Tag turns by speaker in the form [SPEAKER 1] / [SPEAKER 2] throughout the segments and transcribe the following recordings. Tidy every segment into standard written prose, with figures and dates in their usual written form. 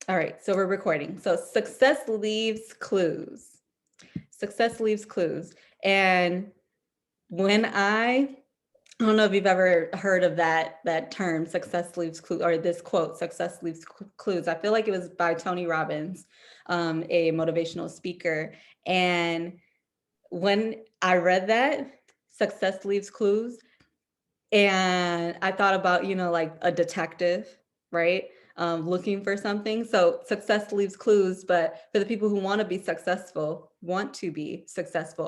[SPEAKER 1] All right, so we're recording. So success leaves clues. Success leaves clues. And when I don't know if you've ever heard of that term, success leaves clues, or this quote, success leaves clues. I feel like it was by Tony Robbins, a motivational speaker. And when I read that, success leaves clues, and I thought about, like a detective, right? Looking for something. So success leaves clues, but for the people who want to be successful,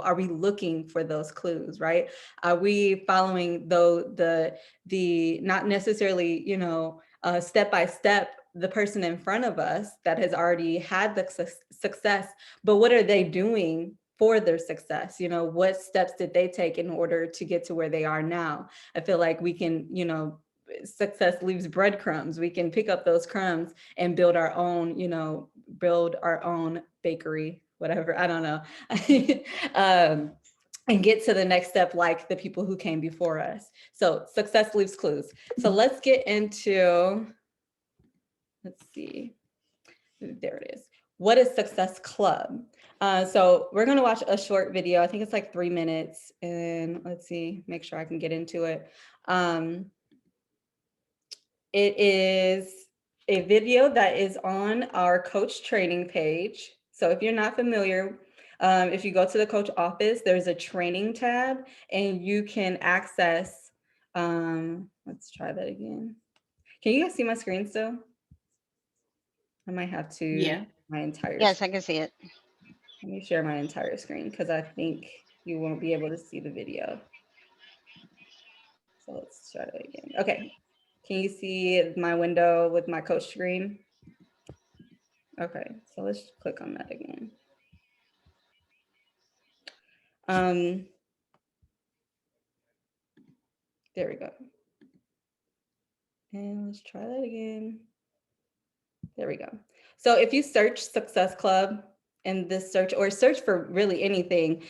[SPEAKER 1] are we looking for those clues, right? Are we following the not necessarily, step by step, the person in front of us that has already had the success, but what are they doing for their success? What steps did they take in order to get to where they are now? I feel like we can, success leaves breadcrumbs. We can pick up those crumbs and build our own bakery, whatever. I don't know. And get to the next step like the people who came before us. So success leaves clues. So let's get into, let's see, there it is. What is Success Club? So we're going to watch a short video. I think it's like 3 minutes, and let's see, make sure I can get into it. It is a video that is on our coach training page. So if you're not familiar, if you go to the coach office, there's a training tab and you can access, let's try that again. Can you guys see my screen still? I might have to
[SPEAKER 2] Yeah.
[SPEAKER 1] my entire
[SPEAKER 3] Yes,
[SPEAKER 1] screen.
[SPEAKER 3] I can see it.
[SPEAKER 1] Let me share my entire screen because I think you won't be able to see the video. So let's try that again. Okay. Can you see my window with my coach screen? Okay, so let's click on that again. Um, there we go. And let's try that again. There we go. So if you search Success Club in this search, or search for really anything,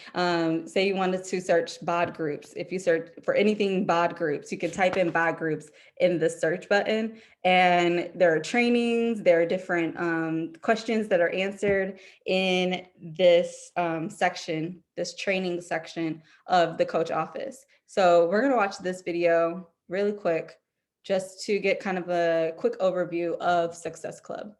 [SPEAKER 1] say you wanted to search bod groups. If you search for anything bod groups, you can type in bod groups in the search button, and there are trainings, there are different questions that are answered in this section, this training section of the coach office. So we're gonna watch this video really quick, just to get kind of a quick overview of Success Club.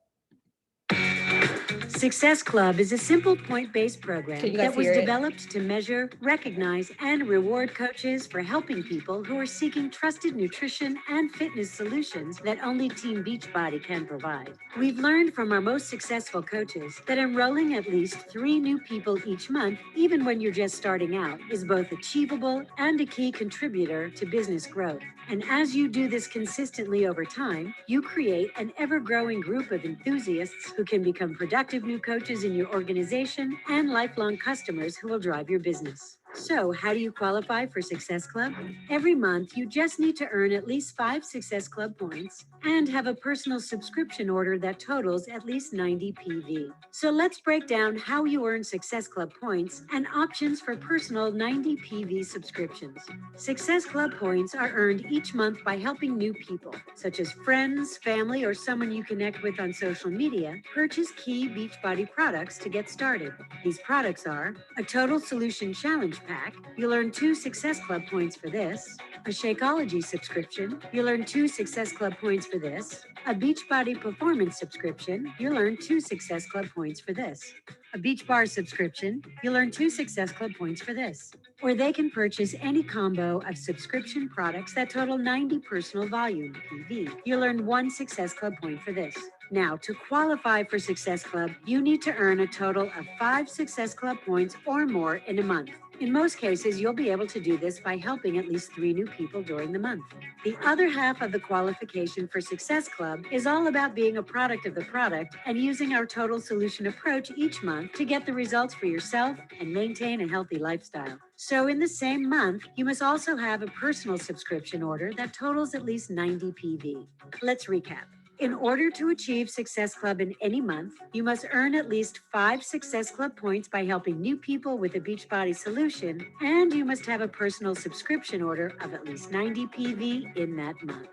[SPEAKER 4] Success Club is a simple point-based program that was developed to measure, recognize, and reward coaches for helping people who are seeking trusted nutrition and fitness solutions that only Team Beachbody can provide. We've learned from our most successful coaches that enrolling at least 3 new people each month, even when you're just starting out, is both achievable and a key contributor to business growth. And as you do this consistently over time, you create an ever-growing group of enthusiasts who can become productive new coaches in your organization and lifelong customers who will drive your business. So, how do you qualify for Success Club? Every month, you just need to earn at least 5 Success Club points and have a personal subscription order that totals at least 90 PV. So let's break down how you earn Success Club points and options for personal 90 PV subscriptions. Success Club points are earned each month by helping new people, such as friends, family, or someone you connect with on social media, purchase key Beachbody products to get started. These products are a Total Solution Challenge Pack. You'll earn 2 Success Club points for this. A Shakeology subscription. You'll earn 2 Success Club points for this. A Beachbody Performance subscription. You'll earn 2 Success Club points for this. A Beach Bar subscription. You'll earn 2 Success Club points for this. Or they can purchase any combo of subscription products that total 90 personal volume PV. You'll earn 1 Success Club point for this. Now, to qualify for Success Club, you need to earn a total of 5 Success Club points or more in a month. In most cases, you'll be able to do this by helping at least 3 new people during the month. The other half of the qualification for Success Club is all about being a product of the product and using our total solution approach each month to get the results for yourself and maintain a healthy lifestyle. So in the same month, you must also have a personal subscription order that totals at least 90 PV. Let's recap. In order to achieve Success Club in any month, you must earn at least 5 Success Club points by helping new people with a Beachbody solution, and you must have a personal subscription order of at least 90 PV in that month.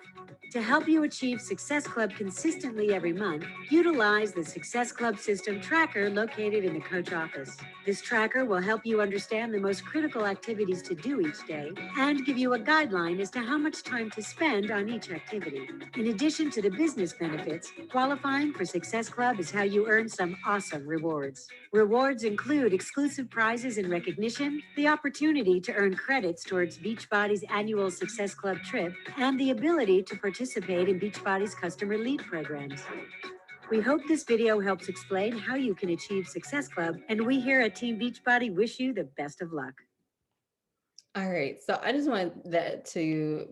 [SPEAKER 4] To help you achieve Success Club consistently every month, utilize the Success Club System Tracker located in the coach office. This tracker will help you understand the most critical activities to do each day and give you a guideline as to how much time to spend on each activity. In addition to the business benefits, qualifying for Success Club is how you earn some awesome rewards. Rewards include exclusive prizes and recognition, the opportunity to earn credits towards Beachbody's annual Success Club trip, and the ability to participate in Beachbody's customer lead programs. We hope this video helps explain how you can achieve Success Club, and we here at Team Beachbody wish you the best of luck.
[SPEAKER 1] All right, so I just wanted to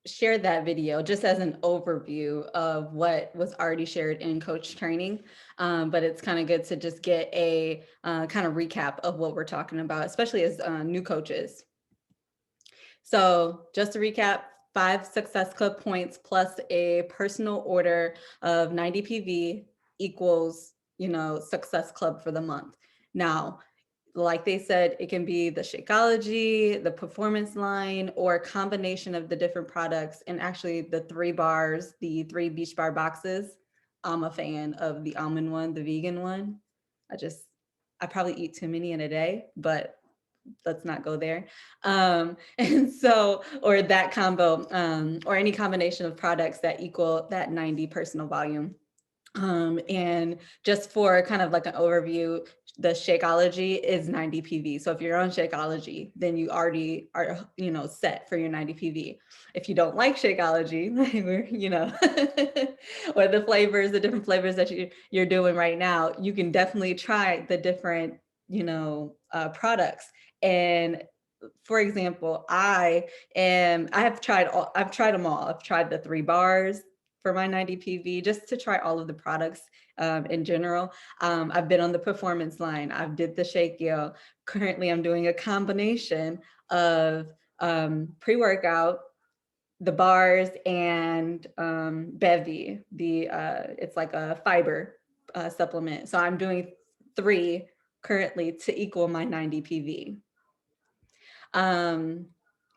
[SPEAKER 1] share that video just as an overview of what was already shared in coach training. But it's kind of good to just get a kind of recap of what we're talking about, especially as new coaches. So just to recap, 5 Success Club points plus a personal order of 90 PV equals, Success Club for the month. Now, like they said, it can be the Shakeology, the performance line, or a combination of the different products. And actually the 3 bars, the 3 Beach Bar boxes, I'm a fan of the almond one, the vegan one. I probably eat too many in a day, but let's not go there. And so, or that combo, or any combination of products that equal that 90 personal volume. And just for kind of like an overview, the Shakeology is 90 PV. So if you're on Shakeology, then you already are, set for your 90 PV. If you don't like Shakeology, or the different flavors that you're doing right now, you can definitely try the different, products. And for example, I've tried them all. I've tried the 3 bars for my 90 PV just to try all of the products in general. I've been on the performance line. I've did the Shake Yo. Currently, I'm doing a combination of pre-workout, the bars, and Bevy. It's like a fiber supplement. So I'm doing 3 currently to equal my 90 PV.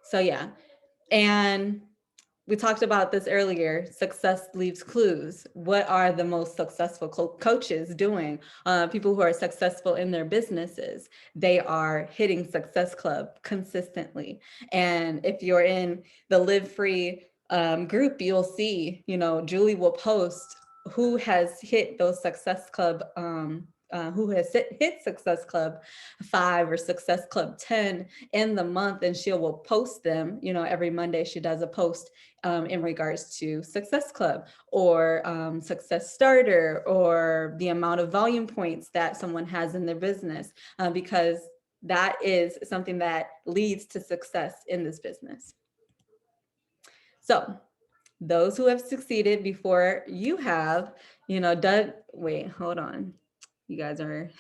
[SPEAKER 1] So yeah, and we talked about this earlier. Success leaves clues. What are the most successful coaches doing? People who are successful in their businesses, they are hitting Success Club consistently. And if you're in the Live Free group, you'll see, Julie will post who has hit those Success Club who has hit Success Club 5 or Success Club 10 in the month, and she will post them. Every Monday she does a post in regards to Success Club or Success Starter, or the amount of volume points that someone has in their business, because that is something that leads to success in this business. So those who have succeeded before you have, wait, hold on. You guys are,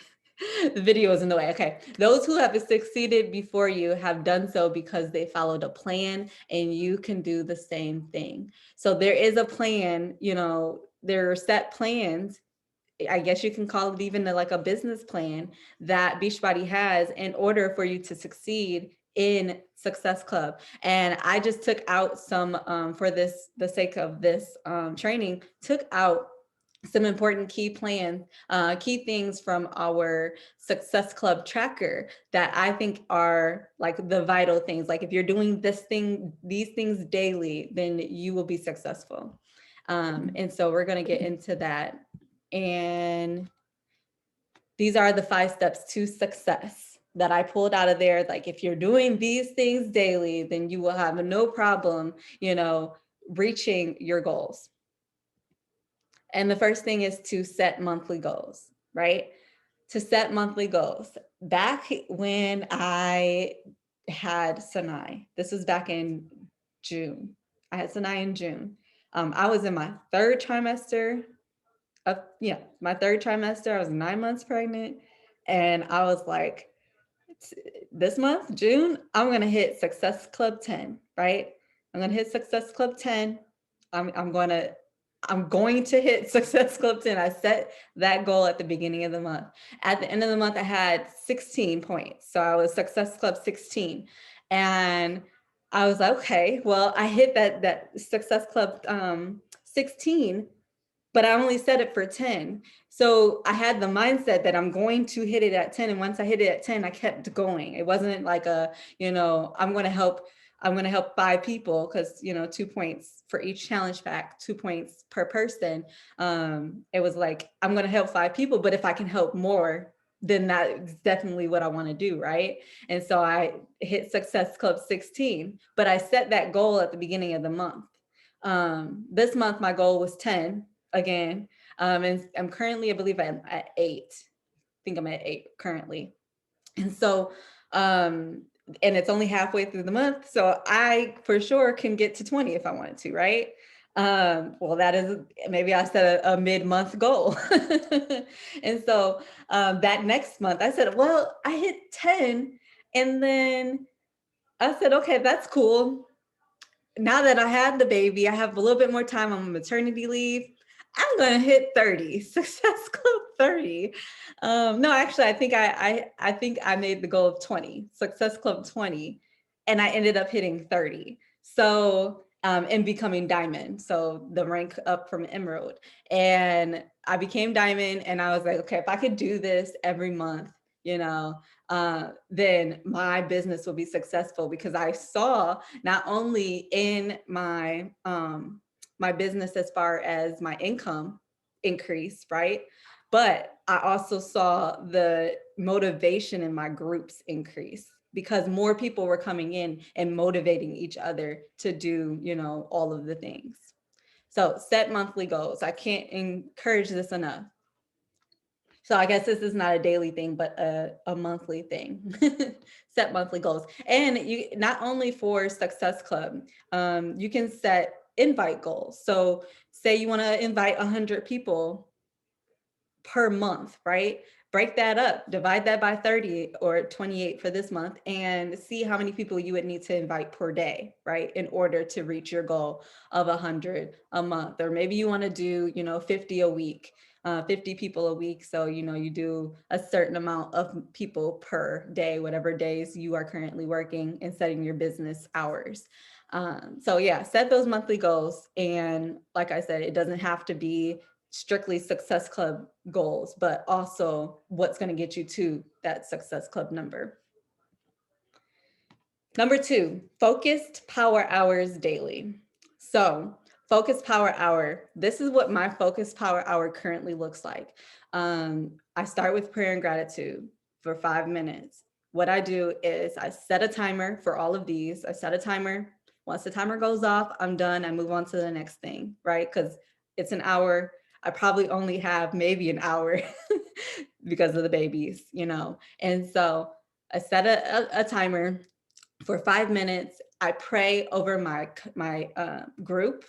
[SPEAKER 1] the video is in the way. Okay. Those who have succeeded before you have done so because they followed a plan, and you can do the same thing. So there is a plan, there are set plans. I guess you can call it even like a business plan that Beachbody has in order for you to succeed in Success Club. And I just took out some, for the sake of this training, took out some important key things from our Success Club tracker that I think are like the vital things. Like if you're doing these things daily, then you will be successful. And so we're going to get into that. And these are the 5 steps to success that I pulled out of there. Like if you're doing these things daily, then you will have no problem, reaching your goals. And the first thing is to set monthly goals, right? To set monthly goals. Back when I had Sinai, this was back in June. I had Sinai in June. I was in my 3rd trimester. My 3rd trimester. I was 9 months pregnant. And I was like, this month, June, I'm going to hit Success Club 10, right? I'm going to hit Success Club 10. I'm going to I'm going to hit Success Club 10. I set that goal at the beginning of the month. At the end of the month, I had 16 points. So I was Success Club 16. And I was like, okay, well, I hit that Success Club 16, but I only set it for 10. So I had the mindset that I'm going to hit it at 10. And once I hit it at 10, I kept going. It wasn't like I'm going to help 5 people, because, 2 points for each challenge pack, 2 points per person. It was like, I'm going to help 5 people, but if I can help more, then that's definitely what I want to do. Right. And so I hit Success Club 16, but I set that goal at the beginning of the month. This month, my goal was 10 again. And I'm currently, I believe I'm at 8. I think I'm at 8 currently. And so, and it's only halfway through the month. So I for sure can get to 20 if I wanted to, right? Well, that is, maybe I set a mid-month goal. And so that next month I said, well, I hit 10. And then I said, okay, that's cool. Now that I had the baby, I have a little bit more time on maternity leave. I'm going to hit 30, Success Club 30. No, actually, I think I made the goal of 20, Success Club 20, and I ended up hitting 30. So, and becoming diamond. So the rank up from emerald, and I became diamond, and I was like, okay, if I could do this every month, then my business will be successful, because I saw not only in my my business as far as my income increase, right? But I also saw the motivation in my groups increase, because more people were coming in and motivating each other to do, all of the things. So set monthly goals. I can't encourage this enough. So I guess this is not a daily thing, but a monthly thing. Set monthly goals. And you, not only for Success Club, you can set invite goals. So say you want to invite 100 people per month, right? Break that up, divide that by 30 or 28 for this month, and see how many people you would need to invite per day, right? In order to reach your goal of 100 a month. Or maybe you want to do, 50 a week. 50 people a week. So, you do a certain amount of people per day, whatever days you are currently working and setting your business hours. So yeah, set those monthly goals. And like I said, it doesn't have to be strictly Success Club goals, but also what's going to get you to that Success Club number. Number 2, focused power hours daily. So focused power hour, this is what my focused power hour currently looks like. I start with prayer and gratitude for 5 minutes. What I do is I set a timer for all of these. I set a timer. Once the timer goes off, I'm done. I move on to the next thing, right? Because it's an hour. I probably only have maybe an hour because of the babies, And so I set a timer for 5 minutes. I pray over my group,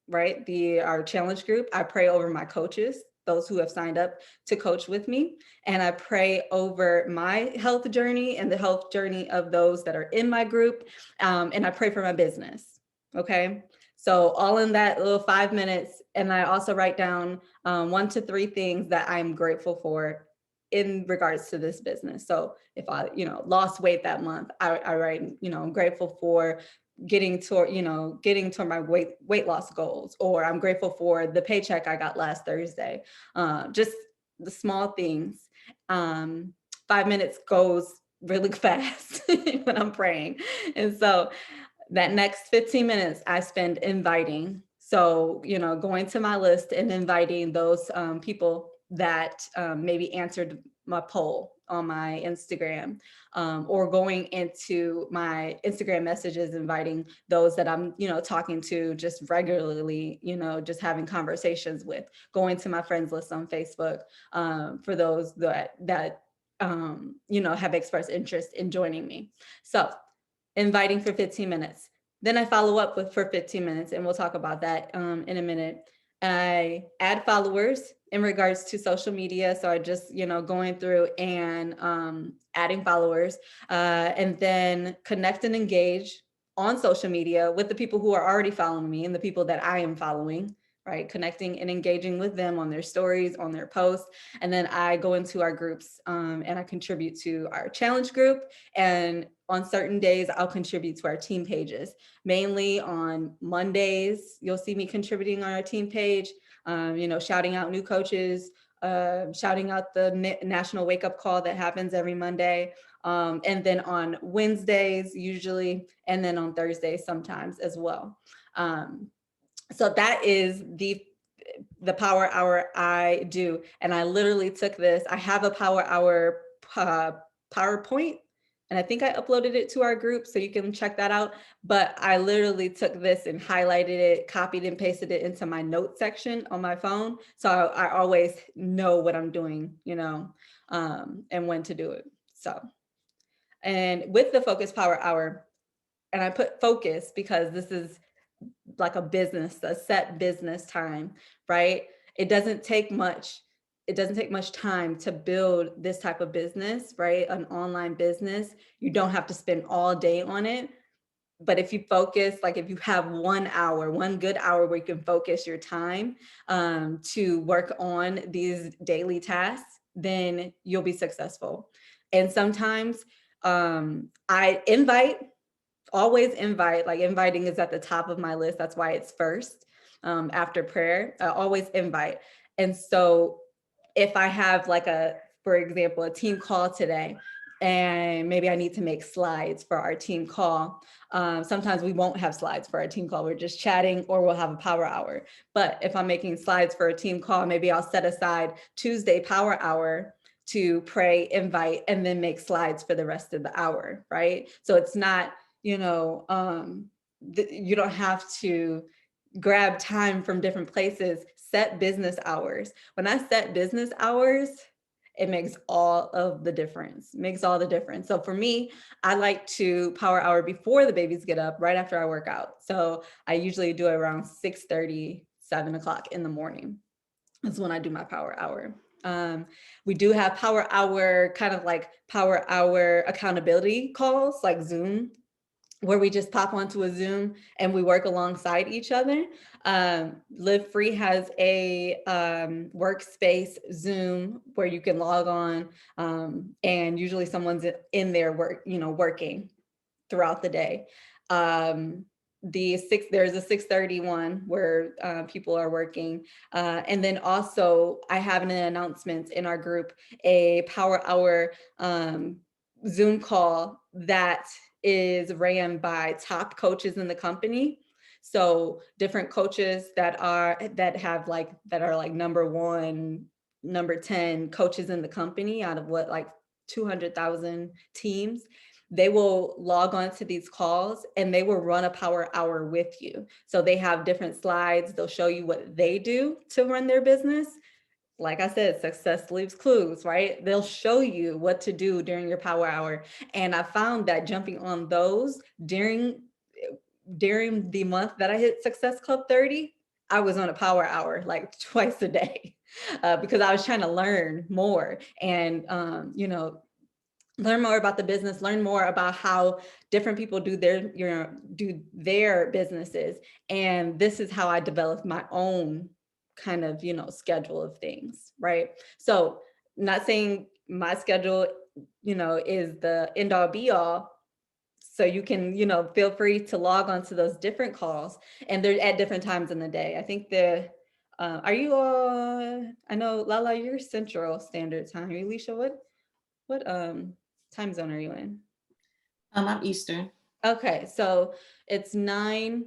[SPEAKER 1] right? Our challenge group. I pray over my coaches, those who have signed up to coach with me. And I pray over my health journey and the health journey of those that are in my group. And I pray for my business. Okay. So all in that little 5 minutes. And I also write down 1 to 3 things that I'm grateful for in regards to this business. So if I, lost weight that month, I write, I'm grateful for getting to my weight loss goals, or I'm grateful for the paycheck I got last Thursday. Just the small things. 5 minutes goes really fast when I'm praying. And so that next 15 minutes I spend inviting. So, going to my list and inviting those people that maybe answered my poll on my Instagram, or going into my Instagram messages, inviting those that I'm, talking to just regularly, just having conversations with, going to my friends list on Facebook, for those that have expressed interest in joining me. So inviting for 15 minutes. Then I follow up with for 15 minutes, and we'll talk about that in a minute. I add followers in regards to social media. So I just, going through and adding followers, and then connect and engage on social media with the people who are already following me and the people that I am following, right? Connecting and engaging with them on their stories, on their posts. And then I go into our groups and I contribute to our challenge group. And on certain days, I'll contribute to our team pages. Mainly on Mondays, you'll see me contributing on our team page, shouting out new coaches, shouting out the national wake up call that happens every Monday. And then on Wednesdays, usually, and then on Thursdays sometimes as well. So that is the power hour I do. And I literally took this, I have a power hour PowerPoint, and I think I uploaded it to our group, so you can check that out. But I literally took this and highlighted it, copied and pasted it into my notes section on my phone. So I always know what I'm doing, and when to do it. So, and with the Focus Power Hour, and I put focus because this is like a set business time, right? It doesn't take much time to build this type of business, right? An online business. You don't have to spend all day on it. But if you focus, like if you have 1 hour, one good hour where you can focus your time to work on these daily tasks, then you'll be successful. And sometimes I always invite, like inviting is at the top of my list. That's why it's first after prayer. I always invite. And so if I have for example, a team call today, and maybe I need to make slides for our team call. Sometimes we won't have slides for our team call. We're just chatting, or we'll have a power hour. But if I'm making slides for a team call, maybe I'll set aside Tuesday power hour to pray, invite, and then make slides for the rest of the hour, right? So it's not, you don't have to grab time from different places. Set business hours. When I set business hours, it makes all the difference. So for me, I like to power hour before the babies get up, right after I work out. So I usually do it around 6:30, 7 o'clock in the morning. That's when I do my power hour. We do have power hour, kind of like power hour accountability calls, like Zoom, where we just pop onto a Zoom and we work alongside each other. Live Free has a workspace Zoom where you can log on, and usually someone's in there working throughout the day. There's a 6:30 one where people are working. And then also I have an announcement in our group, a power hour Zoom call that is ran by top coaches in the company. So different coaches that are number 1, number 10 coaches in the company out of 200,000 teams. They will log on to these calls and they will run a power hour with you. So they have different slides. They'll show you what they do to run their business. Like I said, success leaves clues, right? They'll show you what to do during your power hour. And I found that jumping on those during the month that I hit Success Club 30, I was on a power hour like twice a day because I was trying to learn more and, learn more about the business, learn more about how different people do their businesses. And this is how I developed my own kind of, schedule of things, right? So not saying my schedule, is the end all be all. So you can, feel free to log on to those different calls, and they're at different times in the day. I think are you I know Lala, you're Central Standard Time. Alicia, what time zone are you in?
[SPEAKER 2] I'm Eastern.
[SPEAKER 1] Okay, so it's 9,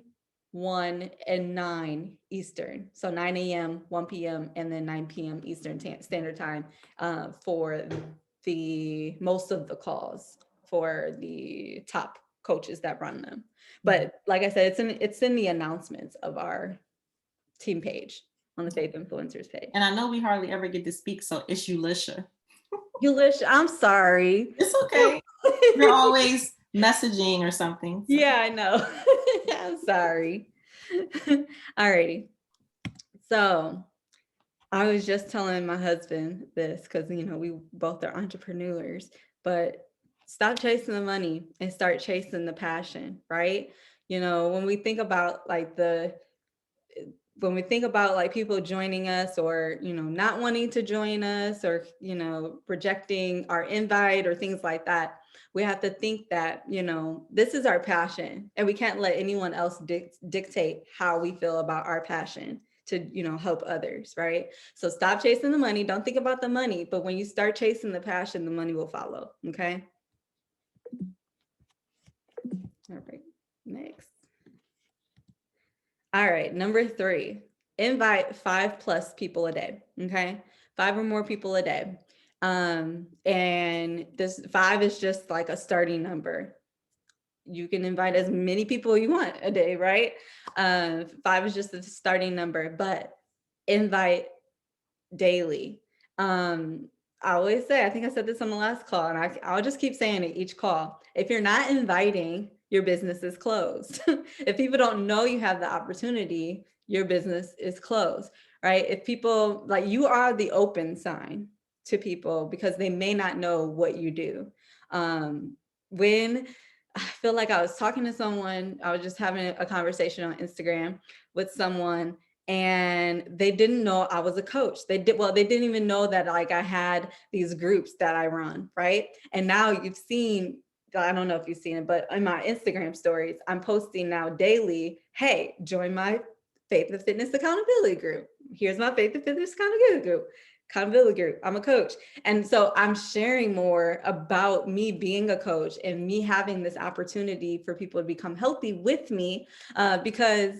[SPEAKER 1] 1, and 9 Eastern. So 9 a.m., 1 p.m., and then 9 p.m. Eastern Standard Time for the most of the calls for the top coaches that run them. But like I said, it's in the announcements of our team page on the Faith Influencers page.
[SPEAKER 2] And I know we hardly ever get to speak, so it's Ulisha.
[SPEAKER 1] Ulisha, I'm sorry.
[SPEAKER 2] It's okay. You're always messaging or something.
[SPEAKER 1] So. Yeah, I know. I'm sorry. Alrighty. So I was just telling my husband this because, we both are entrepreneurs, but stop chasing the money and start chasing the passion, right? When we think about like the when we think about like people joining us or, not wanting to join us or, rejecting our invite or things like that, we have to think that, this is our passion and we can't let anyone else dictate how we feel about our passion to, help others, right? So stop chasing the money. Don't think about the money, but when you start chasing the passion, the money will follow, okay? All right, next. All right, number 3, invite 5+ people a day, okay? 5 or more people a day. And this 5 is just like a starting number. You can invite as many people you want a day, right? 5 is just the starting number, but invite daily. I always say, I think I said this on the last call, and I'll just keep saying it each call. If you're not inviting, your business is closed. If people don't know you have the opportunity, your business is closed, right? If people, like, you are the open sign to people because they may not know what you do. When I feel like I was talking to someone, I was just having a conversation on Instagram with someone, and they didn't know I was a coach. They didn't even know that like I had these groups that I run, right? And now you've seen, I don't know if you've seen it, but in my Instagram stories, I'm posting now daily, hey, join my Faith and Fitness Accountability group. Here's my Faith and Fitness Accountability group. I'm a coach. And so I'm sharing more about me being a coach and me having this opportunity for people to become healthy with me, because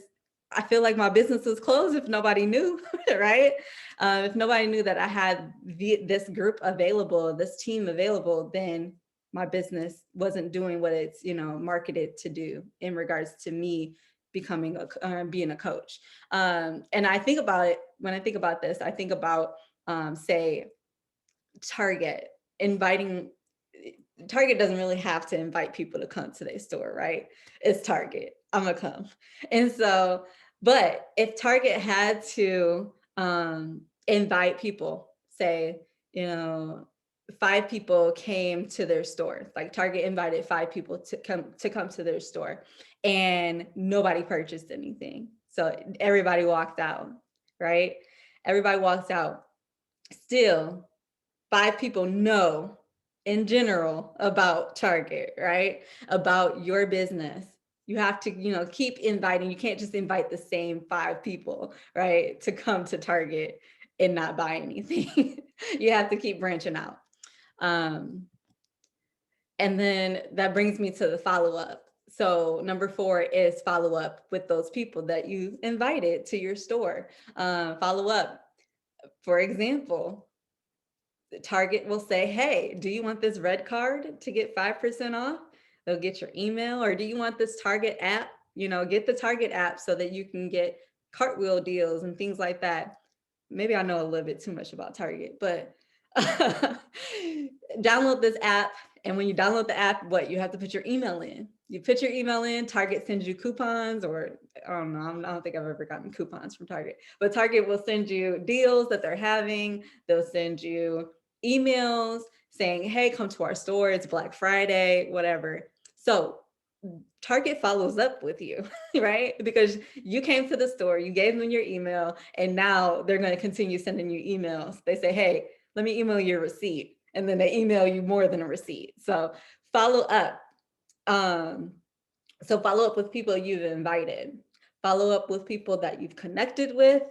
[SPEAKER 1] I feel like my business was closed if nobody knew, right? If nobody knew that I had this group available, this team available, then my business wasn't doing what it's, marketed to do in regards to me becoming being a coach. And I think about it, when I think about this, I think about, say, Target inviting. Target doesn't really have to invite people to come to their store, right? It's Target. I'm gonna come. And so, but if Target had to invite people, say, 5 people came to their store, like Target invited 5 people to come to their store, and nobody purchased anything. So everybody walked out, right? Everybody walks out. Still, 5 people know in general about Target, right? About your business. You have to, keep inviting. You can't just invite the same 5 people, right, to come to Target and not buy anything. You have to keep branching out. And then that brings me to the follow-up. So number 4 is follow up with those people that you invited to your store. Follow up. For example, Target will say, hey, do you want this red card to get 5% off? They'll get your email. Or do you want this Target app? Get the Target app so that you can get cartwheel deals and things like that. Maybe I know a little bit too much about Target, but download this app. And when you download the app, you have to put your email in. You put your email in, Target sends you coupons, or I don't know, I don't think I've ever gotten coupons from Target, but Target will send you deals that they're having. They'll send you emails saying, hey, come to our store, it's Black Friday, whatever. So Target follows up with you, right? Because you came to the store, you gave them your email, and now they're going to continue sending you emails. They say, hey, let me email your receipt. And then they email you more than a receipt. So follow up. So follow up with people you've invited. Follow up with people that you've connected with.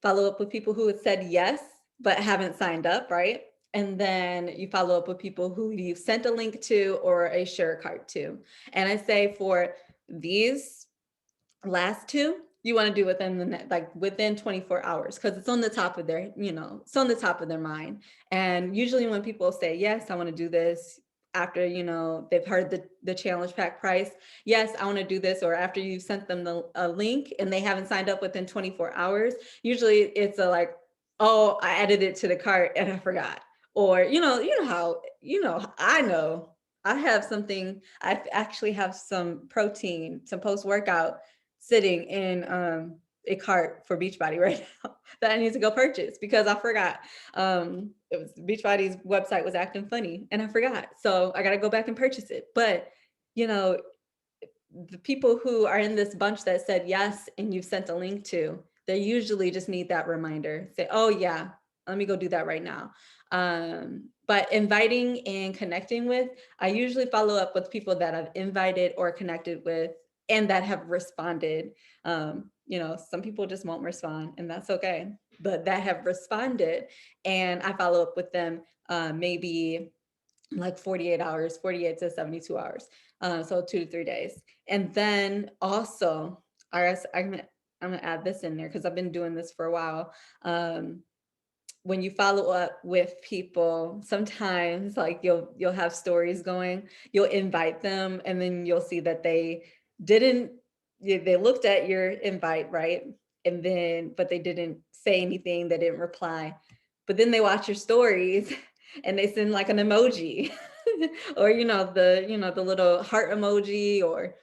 [SPEAKER 1] Follow up with people who have said yes, but haven't signed up, right? And then you follow up with people who you've sent a link to or a share card to. And I say for these last 2, you want to do within 24 hours, because it's on the top of their, it's on the top of their mind. And usually when people say, yes, I want to do this, after, they've heard the challenge pack price, yes, I want to do this, or after you sent them a link and they haven't signed up within 24 hours, usually it's oh, I added it to the cart and I forgot. Or, I actually have some protein, some post-workout sitting in a cart for Beachbody right now that I need to go purchase because I forgot. It was Beachbody's website was acting funny and I forgot. So I got to go back and purchase it. But, the people who are in this bunch that said yes and you've sent a link to, They usually just need that reminder. Say, oh yeah, let me go do that right now. But inviting and connecting with, I usually follow up with people that I've invited or connected with and that have responded. Some people just won't respond, and that's okay, but that have responded, and I follow up with them maybe like 48 hours, 48 to 72 hours. So 2 to 3 days. And then also, I'm gonna add this in there because I've been doing this for a while. When you follow up with people, sometimes like you'll have stories going, you'll invite them, and then you'll see that they looked at your invite, right? And then, but they didn't say anything, they didn't reply. But then they watch your stories and they send like an emoji or the little heart emoji or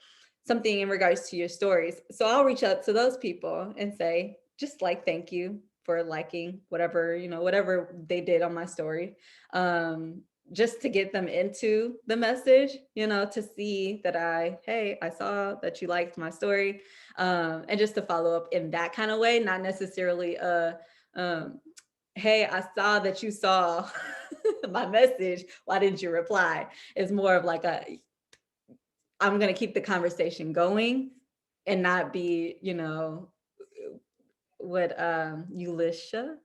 [SPEAKER 1] something in regards to your stories. So I'll reach out to those people and say, just like, thank you for liking whatever they did on my story. Just to get them into the message, to see that I saw that you liked my story. And just to follow up in that kind of way, not necessarily hey, I saw that you saw my message. Why didn't you reply? It's more of like I'm going to keep the conversation going and not be, what Ulisha,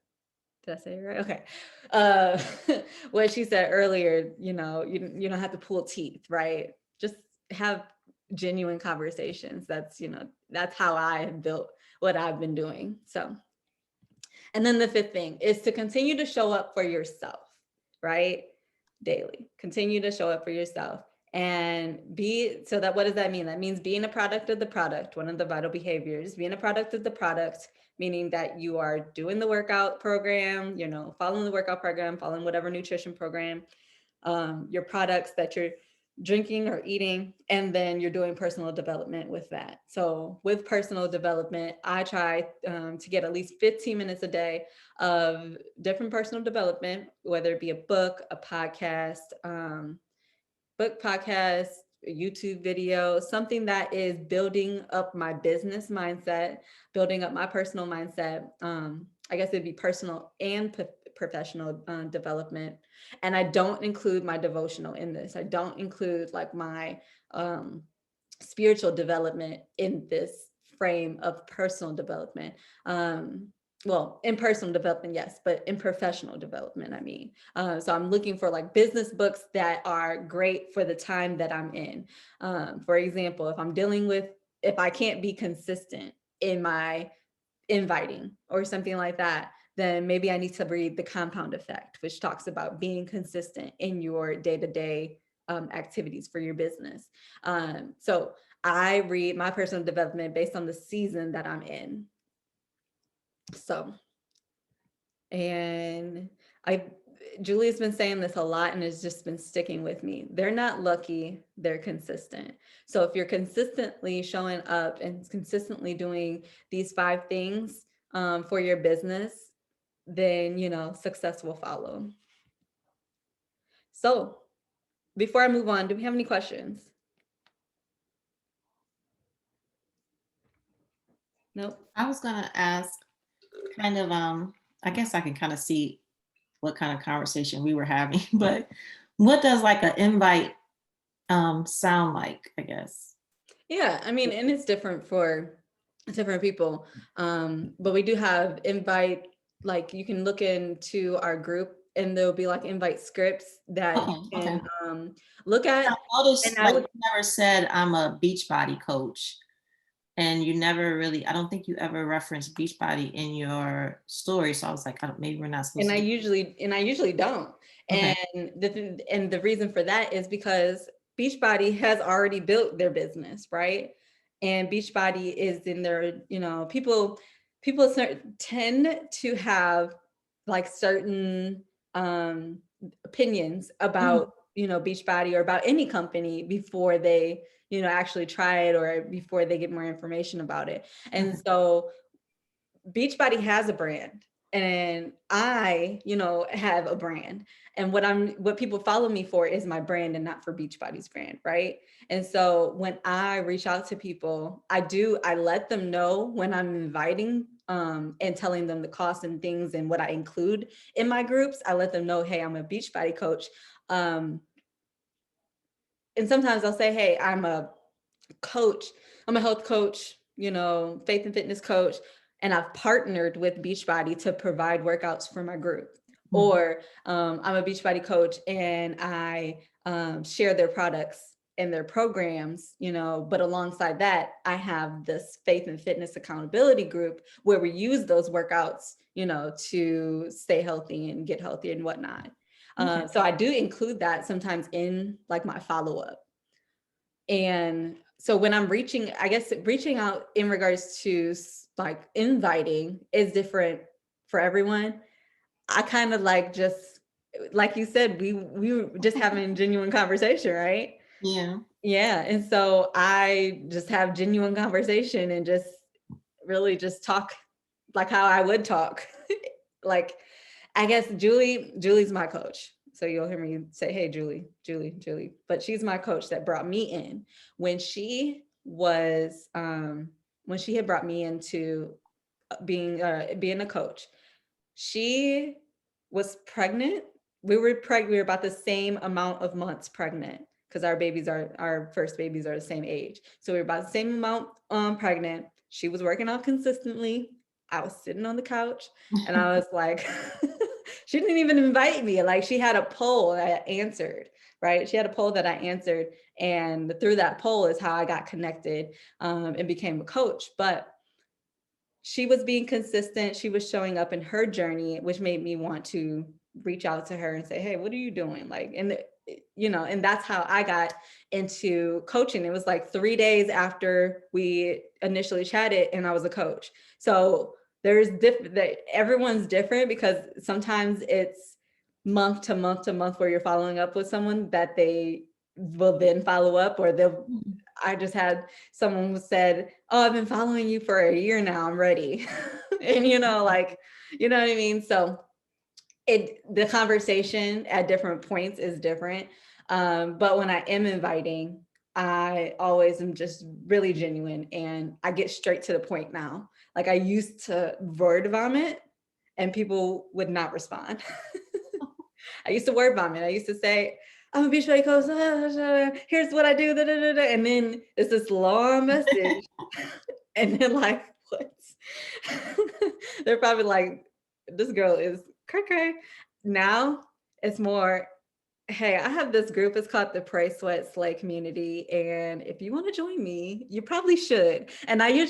[SPEAKER 1] did I say it right? Okay. What she said earlier, you don't have to pull teeth, right? Just have genuine conversations. That's how I have built what I've been doing. So, and then the fifth thing is to continue to show up for yourself, right? Daily. Continue to show up for yourself and what does that mean? That means being a product of the product, one of the vital behaviors, being a product of the product, meaning that you are doing the workout program, following the workout program, following whatever nutrition program, your products that you're drinking or eating, and then you're doing personal development with that. So with personal development, I try to get at least 15 minutes a day of different personal development, whether it be a book, a podcast, a YouTube video, something that is building up my business mindset, building up my personal mindset. I guess it'd be personal and professional development. And I don't include my devotional in this. I don't include like my spiritual development in this frame of personal development. Well, in personal development, yes, but in professional development, I mean. So I'm looking for like business books that are great for the time that I'm in. For example, if I can't be consistent in my inviting or something like that, then maybe I need to read The Compound Effect, which talks about being consistent in your day-to-day activities for your business. So I read my personal development based on the season that I'm in. So, and Julie's been saying this a lot and it's just been sticking with me. They're not lucky, they're consistent. So if you're consistently showing up and consistently doing these 5 things for your business, then, success will follow. So before I move on, do we have any questions? Nope.
[SPEAKER 2] I was going to ask kind of, I guess I can kind of see what kind of conversation we were having, but what does like an invite sound like, I guess?
[SPEAKER 1] Yeah, I mean, and it's different for different people. But we do have invite, like you can look into our group and there'll be like invite scripts that you can look at.
[SPEAKER 2] I noticed you never said I'm a Beachbody coach. And you never really, I don't think you ever referenced Beachbody in your story. So I was like, maybe we're not supposed to.
[SPEAKER 1] I usually don't. Okay. And the reason for that is because Beachbody has already built their business, right? And Beachbody is in their, people tend to have like certain opinions about, Beachbody or about any company before they, actually try it or before they get more information about it. And so Beachbody has a brand and I, have a brand, and what people follow me for is my brand and not for Beachbody's brand. Right. And so when I reach out to people, I let them know when I'm inviting and telling them the cost and things and what I include in my groups. I let them know, hey, I'm a Beachbody coach. And sometimes I'll say, hey, I'm a coach, I'm a health coach, faith and fitness coach, and I've partnered with Beachbody to provide workouts for my group. Or I'm a Beachbody coach and I share their products and their programs, but alongside that, I have this faith and fitness accountability group where we use those workouts, to stay healthy and get healthy and whatnot. So I do include that sometimes in like my follow-up. And so when I'm reaching out in regards to like inviting is different for everyone. I kind of like, just like you said, we were just having genuine conversation, right?
[SPEAKER 2] Yeah.
[SPEAKER 1] Yeah. And so I just have genuine conversation and just really just talk like how I would talk. Like, I guess Julie's my coach. So you'll hear me say, hey, Julie. But she's my coach that brought me in when she had brought me into being a coach. She was pregnant. We were about the same amount of months pregnant because our first babies are the same age. So we were about the same amount pregnant. She was working out consistently. I was sitting on the couch and I was like, she didn't even invite me. Like, she had a poll that I answered, right? She had a poll that I answered. And through that poll is how I got connected and became a coach. But she was being consistent. She was showing up in her journey, which made me want to reach out to her and say, hey, what are you doing? Like, and that's how I got into coaching. It was like 3 days after we initially chatted and I was a coach. So everyone's different because sometimes it's month to month to month where you're following up with someone that they will then follow up, or I just had someone who said, oh, I've been following you for a year now, I'm ready. And you know what I mean? So the conversation at different points is different. But when I am inviting, I always am just really genuine and I get straight to the point now. Like, I used to word vomit and people would not respond. I used to word vomit. I used to say, I'm a Beachbody coach, here's what I do, and then it's this long message. And then like, what? They're probably like, this girl is cray. Now it's more, hey, I have this group, it's called the Pray, Sweat, Slay Community. And if you want to join me, you probably should. And I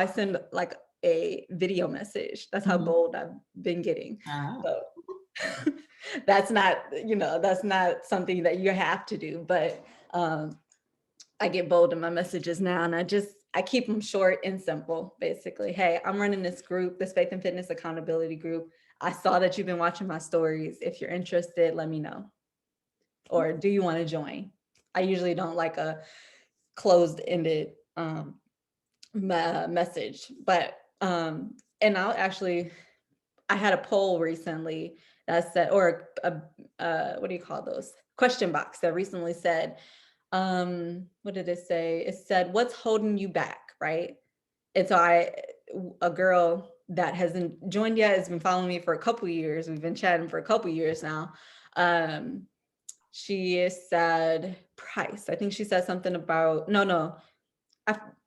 [SPEAKER 1] send like a video message. That's how bold I've been getting. So that's not something that you have to do, but I get bold in my messages now, and I keep them short and simple. Basically, hey, I'm running this group, this faith and fitness accountability group. I saw that you've been watching my stories. If you're interested, let me know. Or do you want to join? I usually don't like a closed-ended message, but and I had a poll recently that said, or what do you call those? Question box that recently said, what did it say? It said, what's holding you back, right? And so a girl that hasn't joined yet has been following me for a couple of years. We've been chatting for a couple of years now. She said price. I think she said something about,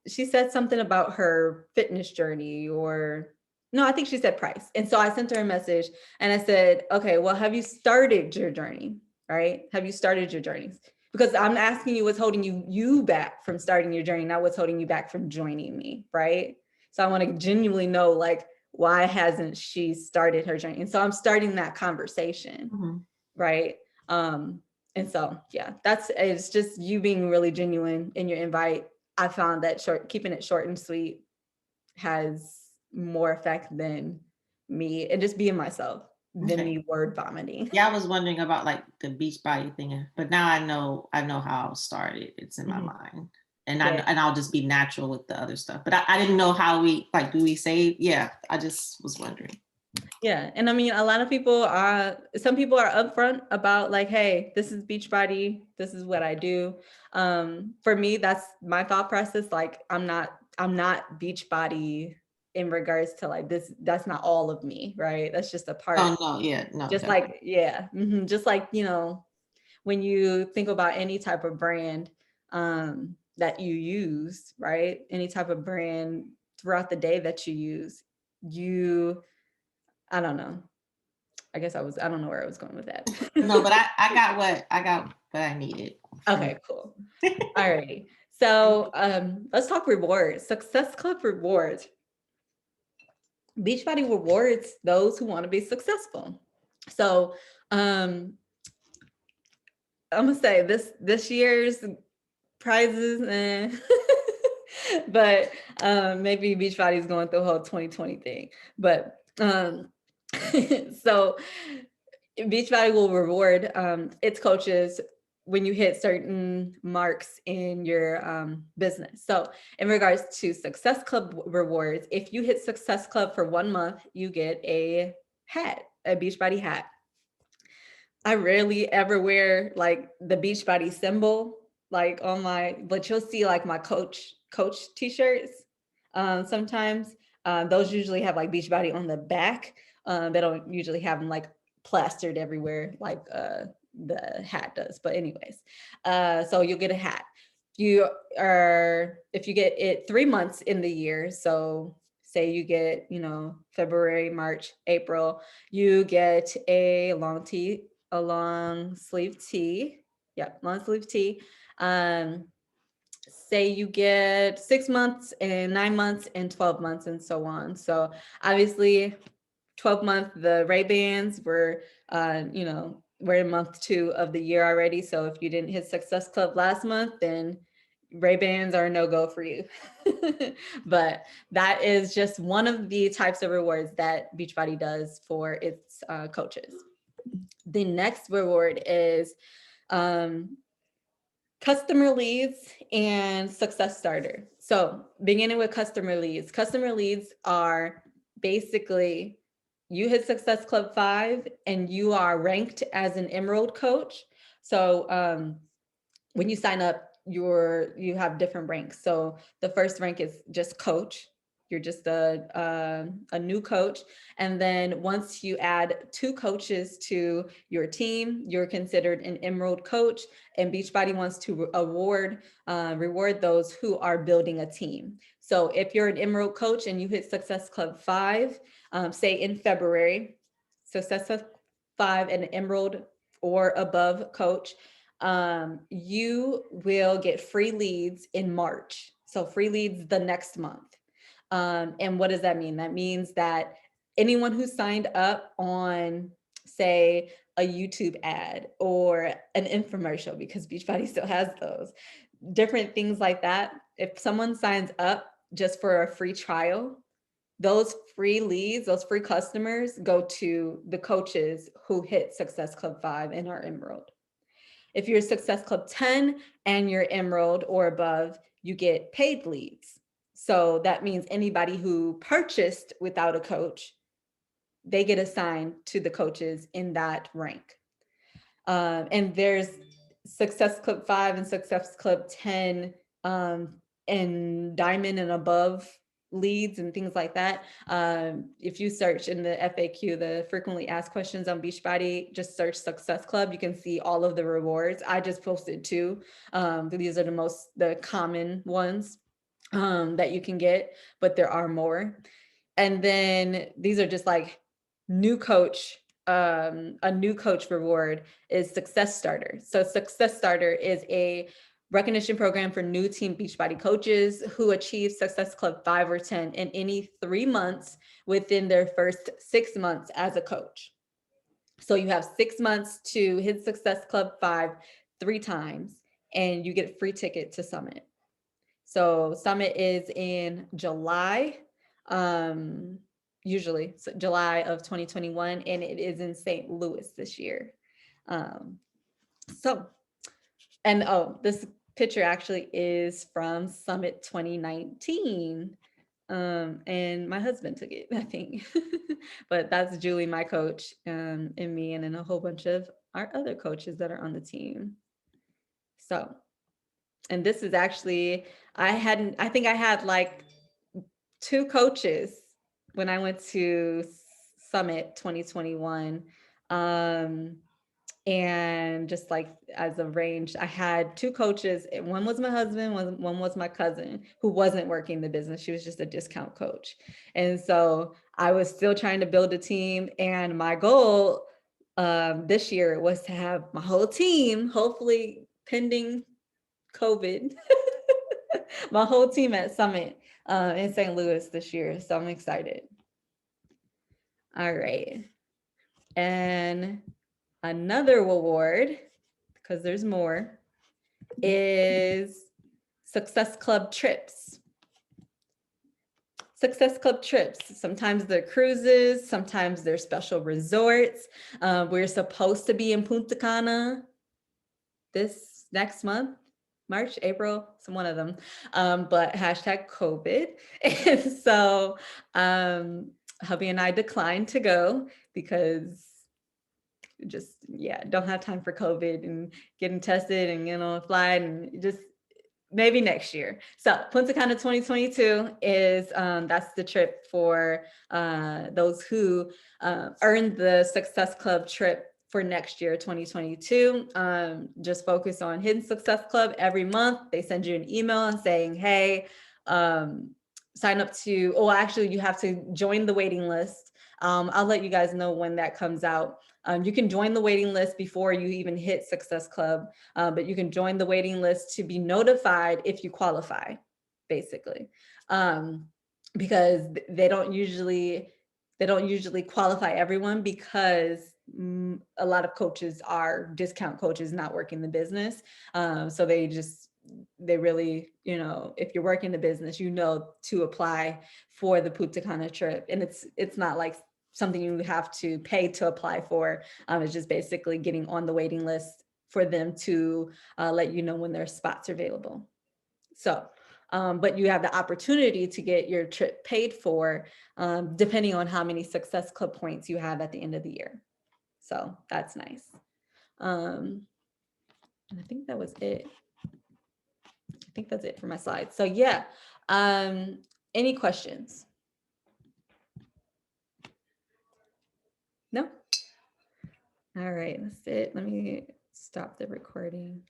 [SPEAKER 1] she said something about her fitness journey, or no, I think she said price. And so I sent her a message and I said, okay, well, have you started your journey, right? Have you started your journeys? Because I'm asking you what's holding you back from starting your journey, not what's holding you back from joining me, right? So I want to genuinely know, like, why hasn't she started her journey? And so I'm starting that conversation, right? And so, yeah, it's just you being really genuine in your invite. I found that keeping it short and sweet has more effect than me and just being myself than me word vomiting.
[SPEAKER 2] Yeah, I was wondering about like the Beachbody thing, but now I know how I'll start it. It's in my mind, and I'll just be natural with the other stuff. But I didn't know how do we say? Yeah, I just was wondering.
[SPEAKER 1] Yeah, and I mean, a lot of some people are upfront about like, hey, this is Beachbody, this is what I do. For me, that's my thought process. Like, I'm not Beachbody in regards to like this, that's not all of me, right? That's just a part.
[SPEAKER 2] Oh, no, yeah, no.
[SPEAKER 1] Just
[SPEAKER 2] definitely.
[SPEAKER 1] like, yeah. Just like, you know, when you think about any type of brand that you use, right? Any type of brand throughout the day that you use, I don't know. I don't know where I was going with that.
[SPEAKER 2] No, but I got what I needed.
[SPEAKER 1] Okay, cool. All right. So let's talk rewards. Success Club rewards. Beachbody rewards those who want to be successful. So I'm gonna say this year's prizes, but maybe Beachbody is going through a whole 2020 thing. But so Beachbody will reward its coaches when you hit certain marks in your business. So in regards to Success Club rewards, if you hit Success Club for 1 month, you get a hat, a Beachbody hat. I rarely ever wear like the Beachbody symbol, like on but you'll see like my coach t-shirts sometimes. Those usually have like Beachbody on the back. They don't usually have them like plastered everywhere like the hat does. But anyways, so you'll get a hat. If you get it 3 months in the year, so say you get, you know, February, March, April, you get a long sleeve tee. Yep, long sleeve tee. Say you get 6 months and 9 months and 12 months and so on. So obviously 12-month, the Ray-Bans were, you know, we're in month 2 of the year already. So if you didn't hit Success Club last month, then Ray-Bans are a no-go for you. But that is just one of the types of rewards that Beachbody does for its coaches. The next reward is customer leads and success starter. So beginning with customer leads are basically you hit Success Club 5 and you are ranked as an Emerald coach. So when you sign up, you have different ranks. So the first rank is just coach. You're just a new coach. And then once you add 2 coaches to your team, you're considered an Emerald coach. And Beachbody wants to reward those who are building a team. So if you're an Emerald coach and you hit Success Club 5, say in February, Success Club 5 and Emerald or above coach, you will get free leads in March. So free leads the next month. And what does that mean? That means that anyone who signed up on, say, a YouTube ad or an infomercial, because Beachbody still has those, different things like that. If someone signs up just for a free trial, those free leads, those free customers go to the coaches who hit Success Club 5 and are Emerald. If you're Success Club 10 and you're Emerald or above, you get paid leads. So that means anybody who purchased without a coach, they get assigned to the coaches in that rank. And there's Success Club 5 and Success Club 10 and diamond and above leads and things like that. If you search in the FAQ, the frequently asked questions on Beachbody, just search Success Club. You can see all of the rewards. I just posted 2. These are the common ones that you can get, but there are more. And then these are just like new coach. A new coach reward is Success Starter. So Success Starter is a recognition program for new Team Beachbody coaches who achieve Success Club 5 or 10 in any 3 months within their first 6 months as a coach. So you have 6 months to hit Success Club 5 3 times, and you get a free ticket to Summit. So Summit is in July, usually so July of 2021, and it is in St. Louis this year. This picture actually is from Summit 2019. And my husband took it, I think. But that's Julie, my coach, and me, and then a whole bunch of our other coaches that are on the team. So, and this is actually, I think I had like 2 coaches when I went to Summit 2021. And just like as a range, I had 2 coaches. One was my husband, one was my cousin who wasn't working the business. She was just a discount coach. And so I was still trying to build a team. And my goal this year was to have my whole team, hopefully pending COVID, my whole team at Summit in St. Louis this year. So I'm excited. All right. And another award, because there's more, is Success Club trips. Success Club trips. Sometimes they're cruises, sometimes they're special resorts. We're supposed to be in Punta Cana this next month, March, April, some one of them, but hashtag COVID. And so hubby and I declined to go because just, yeah, don't have time for COVID and getting tested and getting on a flight, and just maybe next year. So Punta Cana 2022 is, that's the trip for those who earned the Success Club trip for next year, 2022. Just focus on Hidden Success Club. Every month they send you an email saying, hey, sign up to, oh, actually you have to join the waiting list. I'll let you guys know when that comes out. You can join the waiting list before you even hit Success Club, but you can join the waiting list to be notified if you qualify, basically, because they don't usually qualify everyone, because a lot of coaches are discount coaches not working the business. So they really, if you're working the business, to apply for the Punta Cana trip. And it's not like something you have to pay to apply for. It's just basically getting on the waiting list for them to let you know when their spots are available. So, but you have the opportunity to get your trip paid for, depending on how many Success Club points you have at the end of the year. So that's nice. And I think that was it. I think that's it for my slides. So yeah, any questions? No? All right, that's it. Let me stop the recording.